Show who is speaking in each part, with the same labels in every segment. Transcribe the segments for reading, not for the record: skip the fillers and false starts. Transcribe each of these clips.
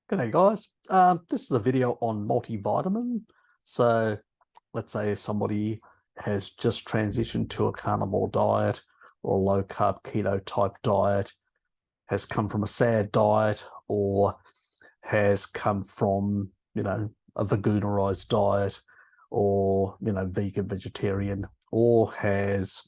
Speaker 1: G'day guys. This is a video on multivitamin. So let's say somebody has just transitioned to a carnivore diet or a low carb keto type diet, has come from a SAD diet, or has come from, a veganerized diet, or, vegan, vegetarian, or has,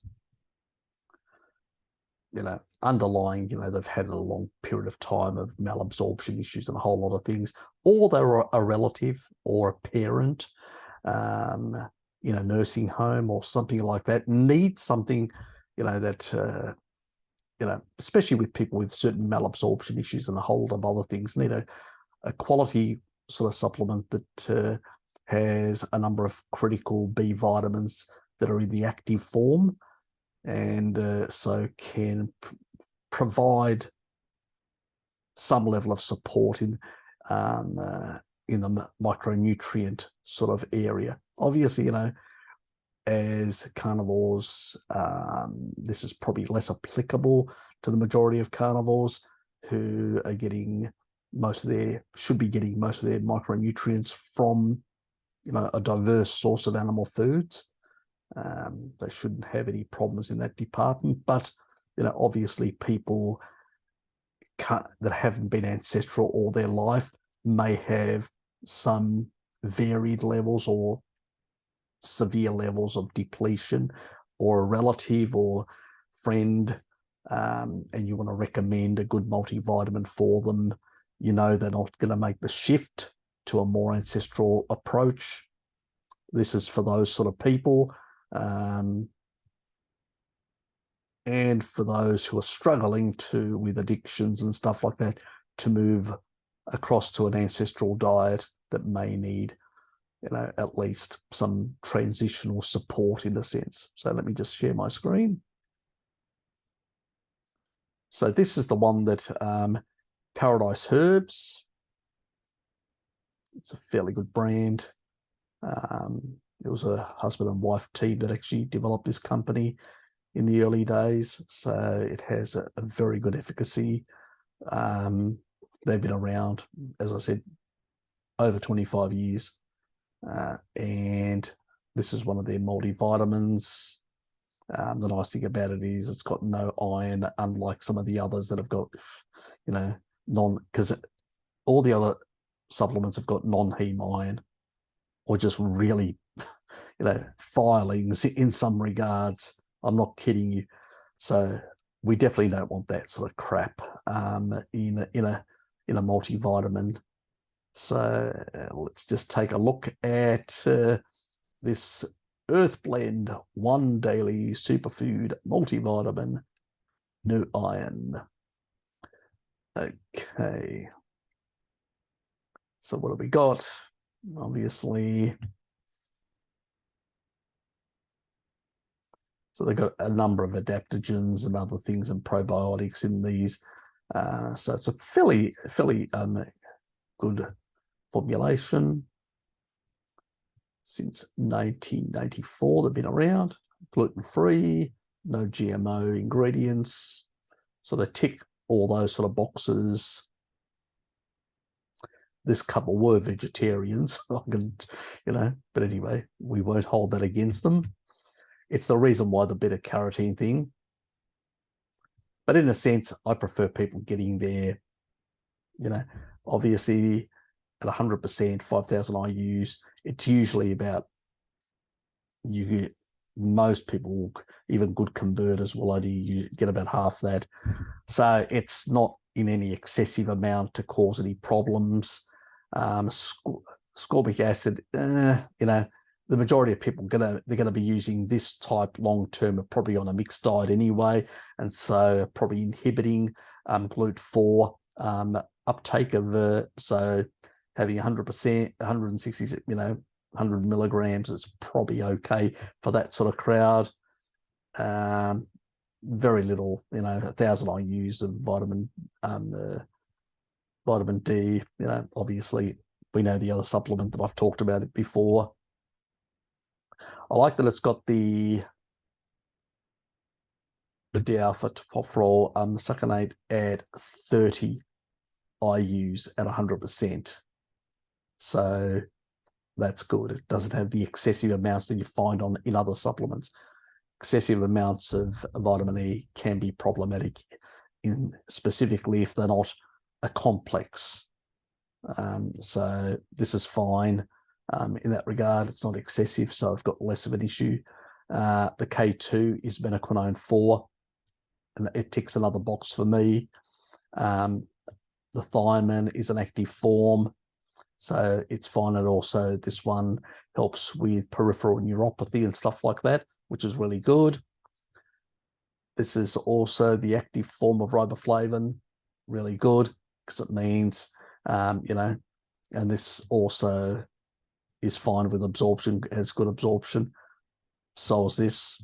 Speaker 1: underlying, they've had a long period of time of malabsorption issues and a whole lot of things, or they're a relative or a parent in a nursing home or something like that, need something, that, especially with people with certain malabsorption issues and a whole lot of other things, need a quality sort of supplement that has a number of critical B vitamins that are in the active form, and so can provide some level of support in the micronutrient sort of area. Obviously, as carnivores, this is probably less applicable to the majority of carnivores who are getting should be getting most of their micronutrients from, a diverse source of animal foods. They shouldn't have any problems in that department, but obviously people that haven't been ancestral all their life may have some varied levels or severe levels of depletion, or a relative or friend, and you want to recommend a good multivitamin for them. They're not going to make the shift to a more ancestral approach. This is for those sort of people. And for those who are struggling with addictions and stuff like that, to move across to an ancestral diet that may need, at least some transitional support in a sense. So let me just share my screen. So this is the one that Paradise Herbs. It's a fairly good brand. It was a husband and wife team that actually developed this company in the early days, so it has a very good efficacy. They've been around, as I said, over 25 years, and this is one of their multivitamins. The nice thing about it is it's got no iron, unlike some of the others that have got, because all the other supplements have got non-heme iron, or just really, filings in some regards. I'm not kidding you. So we definitely don't want that sort of crap in a multivitamin. So let's just take a look at this Earth Blend One Daily Superfood Multivitamin, no iron. Okay. So what have we got? Obviously, so they've got a number of adaptogens and other things and probiotics in these. So it's a fairly good formulation. Since 1994, they've been around. Gluten-free, no GMO ingredients. So they tick all those sort of boxes. This couple were vegetarians, but anyway, we won't hold that against them. It's the reason why the beta-carotene thing. But in a sense, I prefer people getting their, obviously at 100%, 5,000 IUs, it's usually about, most people, even good converters, will only get about half that. So it's not in any excessive amount to cause any problems. Ascorbic acid, the majority of people they're going to be using this type long term, probably on a mixed diet anyway, and so probably inhibiting GLUT4 uptake of so having 100%, 160, 100 milligrams is probably okay for that sort of crowd. Very little, 1,000 IUs of vitamin D. Obviously we know the other supplement that I've talked about it before. I like that it's got the D-alpha tocopherol succinate at 30 I use at 100%. So that's good. It doesn't have the excessive amounts that you find in other supplements. Excessive amounts of vitamin E can be problematic, specifically if they're not a complex. So this is fine in that regard. It's not excessive, so I've got less of an issue. The K2 is menaquinone 4, and it ticks another box for me. The thiamine is an active form, so it's fine. And also this one helps with peripheral neuropathy and stuff like that, which is really good. This is also the active form of riboflavin, really good, because it means, and this also is fine with absorption, has good absorption. So is this.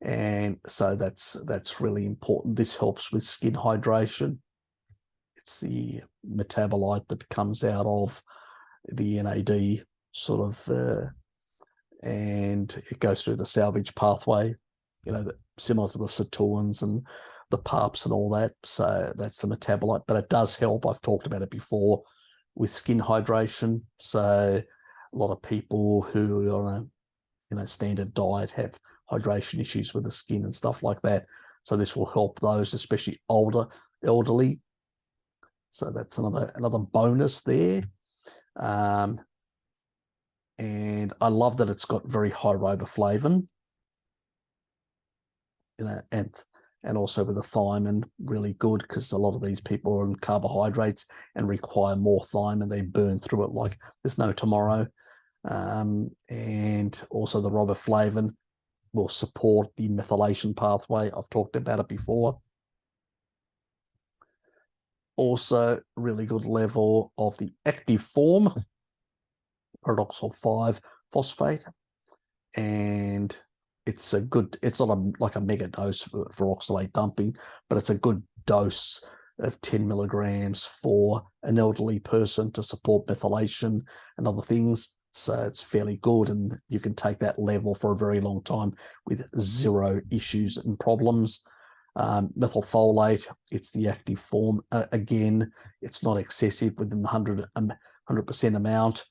Speaker 1: And so that's really important. This helps with skin hydration. It's the metabolite that comes out of the NAD sort of, and it goes through the salvage pathway, similar to the sirtuins and the PARPs and all that. So that's the metabolite, but it does help. I've talked about it before with skin hydration. So a lot of people who are on a standard diet have hydration issues with the skin and stuff like that. So this will help those, especially elderly. So that's another bonus there. And I love that it's got very high riboflavin, and also with the thiamine, really good, because a lot of these people are on carbohydrates and require more thiamine. They burn through it like there's no tomorrow. And also the riboflavin will support the methylation pathway. I've talked about it before. Also, really good level of the active form, pyridoxal 5-phosphate, and it's not like a mega dose for oxalate dumping, but it's a good dose of 10 milligrams for an elderly person to support methylation and other things. So it's fairly good, and you can take that level for a very long time with zero issues and problems. Methylfolate, it's the active form. Again, it's not excessive within the 100% amount.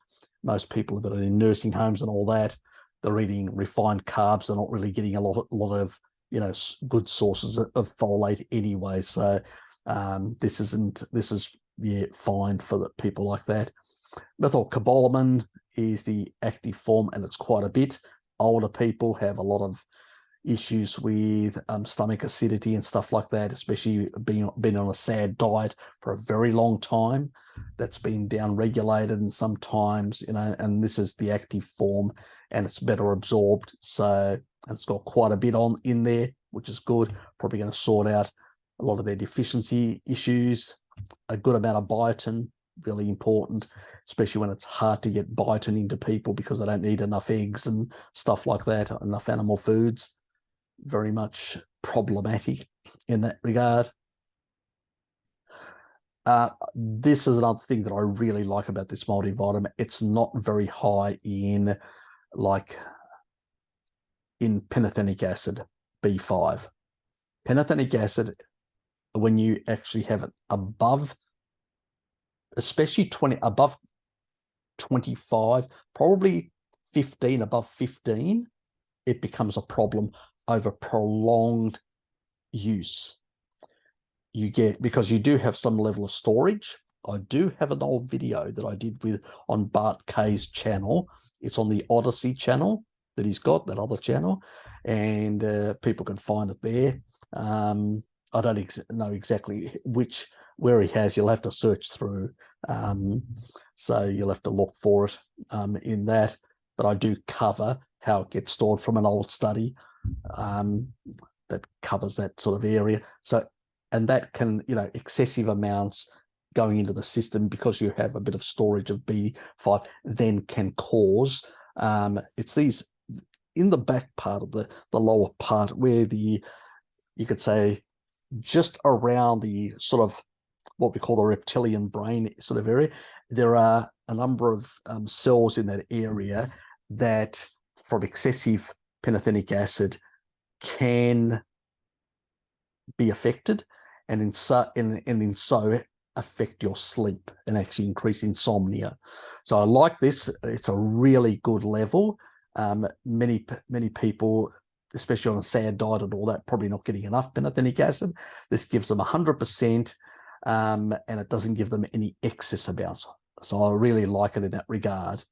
Speaker 1: Most people that are in nursing homes and all that, they're eating refined carbs. They're not really getting a lot of good sources of folate anyway. So this is fine for the people like that. Methylcobalamin is the active form, and it's quite a bit. Older people have a lot of issues with stomach acidity and stuff like that, especially being on a SAD diet for a very long time. That's been down-regulated, and sometimes, and this is the active form, and it's better absorbed. So it's got quite a bit in there, which is good. Probably going to sort out a lot of their deficiency issues. A good amount of biotin, really important, especially when it's hard to get biotin into people because they don't eat enough eggs and stuff like that, enough animal foods. Very much problematic in that regard. This is another thing that I really like about this multivitamin. It's not very high in pantothenic acid, B5. Pantothenic acid, when you actually have it above, especially above 25, probably 15, above 15, it becomes a problem over prolonged use. Because you do have some level of storage. I do have an old video that I did on Bart Kay's channel. It's on the Odyssey channel that he's got, that other channel, and people can find it there. I don't know exactly where he has. You'll have to search through, so you'll have to look for it in that. But I do cover how it gets stored from an old study that covers that sort of area. So, and that can, excessive amounts going into the system because you have a bit of storage of B5 then can cause, it's these in the back part of the lower part where you could say just around the sort of what we call the reptilian brain sort of area, there are a number of cells in that area that from excessive pantothenic acid can be affected, and in so affect your sleep and actually increase insomnia. So I like this. It's a really good level. Many people, especially on a SAD diet and all that, probably not getting enough pantothenic acid. This gives them 100%, and it doesn't give them any excess amounts. So I really like it in that regard.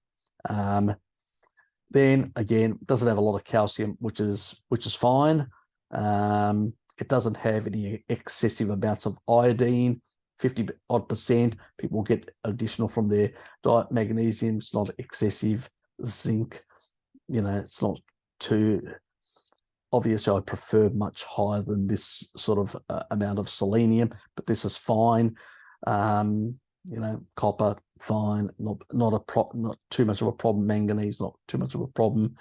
Speaker 1: Then again, doesn't have a lot of calcium, which is fine. It doesn't have any excessive amounts of iodine, 50% people get additional from their diet. Magnesium, it's not excessive. Zinc, it's not too obviously. I prefer much higher than this sort of amount of selenium, but this is fine. Copper, fine, not too much of a problem. Manganese, not too much of a problem.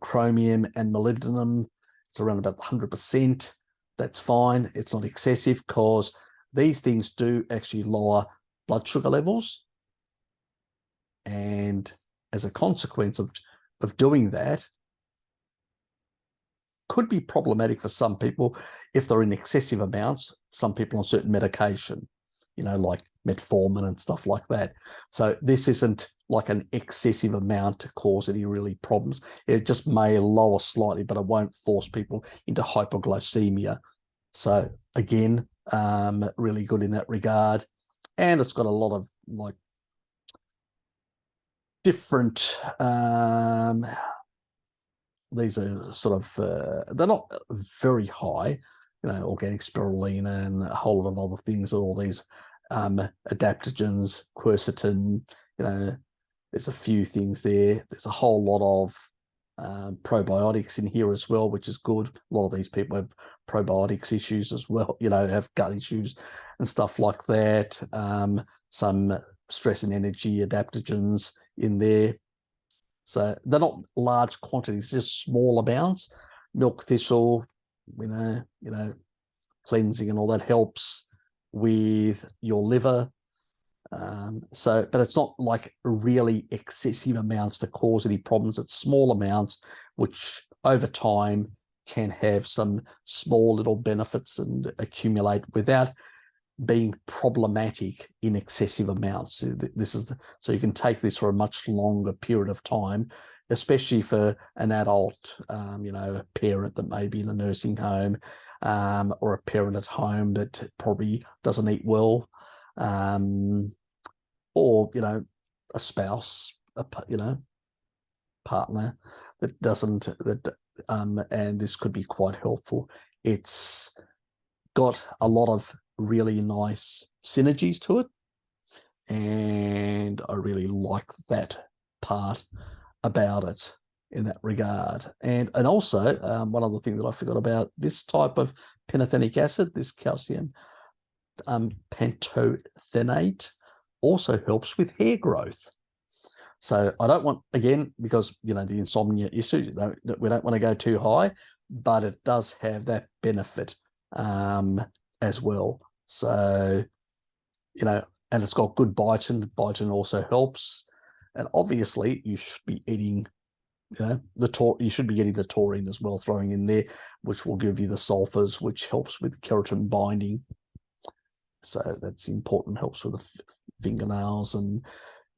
Speaker 1: Chromium and molybdenum, it's around about 100%. That's fine. It's not excessive, because these things do actually lower blood sugar levels. And as a consequence of doing that, could be problematic for some people if they're in excessive amounts. Some people on certain medication, like metformin and stuff like that. So this isn't like an excessive amount to cause any really problems. It just may lower slightly, but it won't force people into hypoglycemia. So again, really good in that regard. And it's got a lot of like different, these are sort of, they're not very high, organic spirulina and a whole lot of other things, all these adaptogens, quercetin, there's a few things there. There's a whole lot of probiotics in here as well, which is good. A lot of these people have probiotics issues as well, have gut issues and stuff like that. Some stress and energy adaptogens in there. So they're not large quantities, just small amounts. Milk thistle, cleansing and all that helps with your liver. But it's not like really excessive amounts to cause any problems. It's small amounts, which over time can have some small little benefits and accumulate without being problematic in excessive amounts. So you can take this for a much longer period of time, especially for an adult, a parent that may be in a nursing home, or a parent at home that probably doesn't eat well, or a spouse, partner that doesn't, and this could be quite helpful. It's got a lot of really nice synergies to it, and I really like that part about it in that regard. And also, one other thing that I forgot about, this type of pantothenic acid, this calcium pantothenate, also helps with hair growth. So I don't want, again, because the insomnia issue, we don't want to go too high, but it does have that benefit as well. So, and it's got good biotin. Biotin also helps. And obviously you should be eating, you should be getting the taurine as well, throwing in there, which will give you the sulfurs, which helps with keratin binding. So that's important, helps with the fingernails and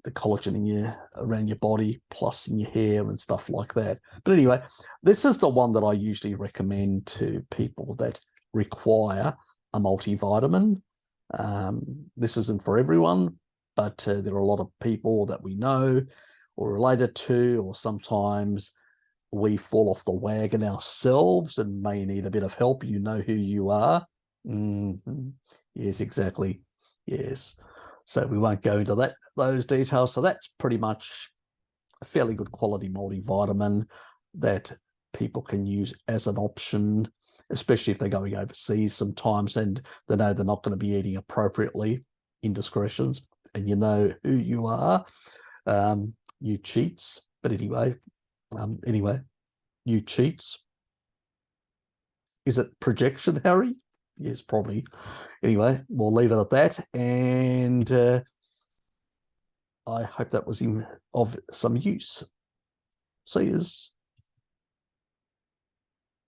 Speaker 1: the collagen around your body, plus in your hair and stuff like that. But anyway, this is the one that I usually recommend to people that require a multivitamin. This isn't for everyone, but there are a lot of people that we know or related to, or sometimes we fall off the wagon ourselves and may need a bit of help. You know who you are. Mm-hmm. Yes, exactly. Yes. So we won't go into those details. So that's pretty much a fairly good quality multivitamin that people can use as an option, especially if they're going overseas sometimes and they know they're not going to be eating appropriately. Indiscretions, and you know who you are. You cheats. But anyway, you cheats. Is it projection, Harry? Yes, probably. Anyway, we'll leave it at that. And I hope that was of some use. See yous.